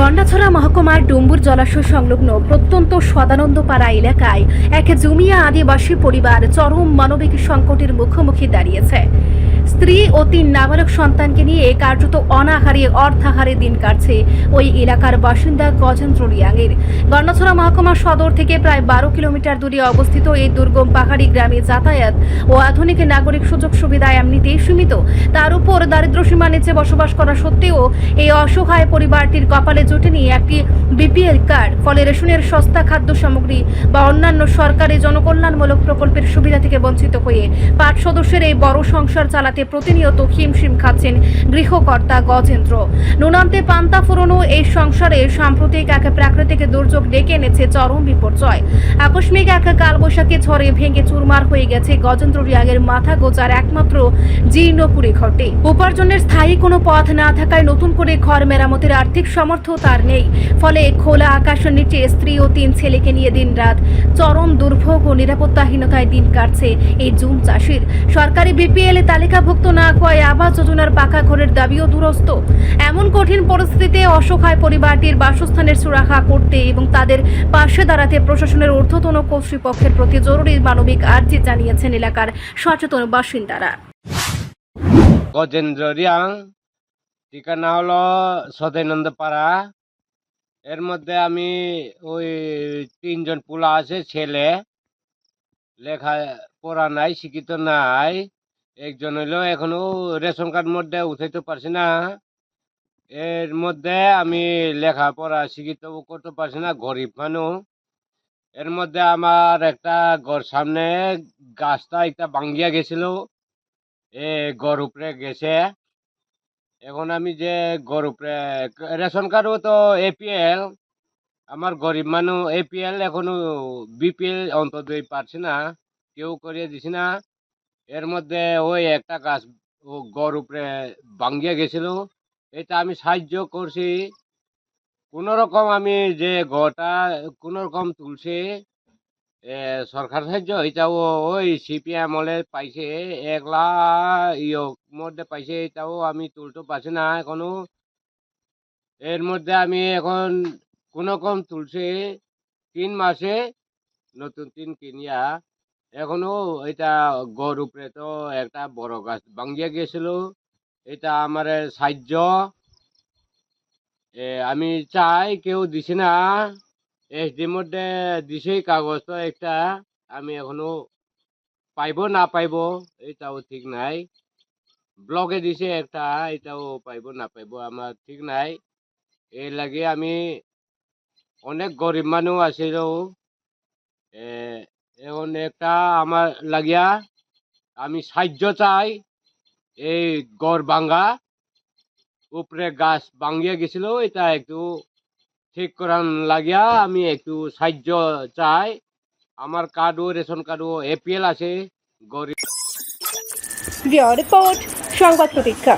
গন্ডাছড়া মহকুমার ডুম্বুর জলাশয় সংলগ্ন প্রত্যন্ত সদানন্দপাড়া এলাকায় এক জমিয়া আদিবাসী পরিবার চরম মানবিক সংকটের মুখোমুখি দাঁড়িয়েছে। স্ত্রী ও 3 নাবালক সন্তানকে নিয়ে কার্যত অনাহারে অর্থাহারে দিন কাটছে ওই এলাকার বাসিন্দা গজেন্দ্র রিয়াংয়ের। গন্ডাছড়া মহকুমা সদর থেকে প্রায় 12 কিলোমিটার দূরে অবস্থিত এই দুর্গম পাহাড়ি গ্রামে যাতায়াত ও আধুনিক নাগরিক সুযোগ সুবিধা এমনিতেই সীমিত। তার উপর দারিদ্র্যসীমার নিচে বসবাস করা সত্ত্বেও এই অসহায় পরিবারটির কপালে জোটেনি একটি বিপিএল কার্ড। ফলে রেশনের সস্তা খাদ্য সামগ্রী বা অন্যান্য সরকারি জনকল্যাণমূলক প্রকল্পের সুবিধা থেকে বঞ্চিত হয়ে 5 সদস্যের এই বড় সংসার চালাতে প্রতিনিয়ত হিমশিম খাচ্ছেন গৃহকর্তা গজেন্দ্র। নুনান্তে পান্তা ফুরনো এই সংসারে সাম্প্রতিক এক প্রাকৃতিক দুর্যোগ ডেকে এনেছে চরম বিপর্যয়। আকস্মিক এক কালবৈশাখী ঝড়ে ভেঙে চুরমার হয়ে গেছে গজেন্দ্র রিয়াংয়ের মাথা গোজার একমাত্র জীর্ণকুড়ি ঘরটি। উপার্জনের স্থায়ী কোনো পথ না থাকায় নতুন করে ঘর মেরামতের আর্থিক সামর্থ্য তার নেই। ফলে খোলা আকাশের নিচে স্ত্রী ও 3 ছেলেকে নিয়ে দিনরাত চরম দুর্ভোগ ও নিরাপত্তাহীনতায় দিন কাটছে এই জুম চাষির। সরকারি বিপিএল তালিকাভুক্ত না হওয়ায় আবাস যোজনার পাকা ঘরের দাবিও দুরস্ত। এমন কঠিন পরিস্থিতিতে অসহায় পরিবারটির বাসস্থানের সুরাহা করতে এবং তাদের পাশে দাঁড়াতে প্রশাসনের ঊর্ধ্বতন কর্তৃপক্ষের প্রতি জরুরি মানবিক আর্জি জানিয়েছেন এলাকার সচেতন বাসিন্দারা। গজেন্দ্র রিয়াং, ঠিকানা হলো সদানন্দপাড়া। এর মধ্যে আমি ওই 3 জন পোলা আছে, ছেলে লেখা পড়া নাই, শিক্ষিত নাই। একজন হইলো এখনো রেশন কার্ড মধ্যে উঠাইতে পারছি না। এর মধ্যে আমি লেখাপড়া শিক্ষিত করতে পারছি না, গরিব মানুষ। এর মধ্যে আমার একটা ঘর সামনে গাছটা একটা ভাঙ্গিয়া গেছিল, ঘর উপরে গেছে। এখন আমি যে ঘর উপরে রেশন কার্ডও তো এপিএল, আমার গরিব মানুষ এপিএল এখনো বিপিএল অন্তত পারছি না, কেউ করিয়ে দিছি না। এর মধ্যে ওই একটা গাছ ঘর উপরে ভাঙ্গিয়া গেছিল, এটা আমি সাহায্য করছি কোন রকম। আমি যে ঘরটা কোন রকম তুলছি, সরকার সাহায্য এটাও ওই সিপিএম হলে পাইছে 1 লাখ মধ্যে পাইছে, এটাও আমি তুলতে পারছি না এখনো। এর মধ্যে আমি এখন কোন রকম তুলছি 3 মাসে নতুন 3 কিনিয়া। এখনো এটা ঘর উপরে তো একটা বড় গাছ ভাঙ্গিয়া গেছিল, এটা আমার সাহায্য আমি চাই, কেউ দিছে না। এসডির মধ্যে দিছে কাগজ তো একটা, আমি এখনো পাইব না পাইব এটাও ঠিক নাই। ব্লকে দিছে একটা, এটাও পাইব না পাইব আমার ঠিক নাই। এই লাগে আমি অনেক গরিব মানুষ আছিল, এখন একটা আমার লাগিয়া আমি সাহায্য চাই। এই ঘর ভাঙ্গা উপরে গাছ ভাঙ্গিয়া গেছিল, এটা একটু ঠিক করার লাগিয়া আমি একটু সাহায্য চাই। আমার কার্ডও রেশন কার্ডও এপিএল আছে। গরিব রিপোর্ট সংবাদ প্রতীক্ষা।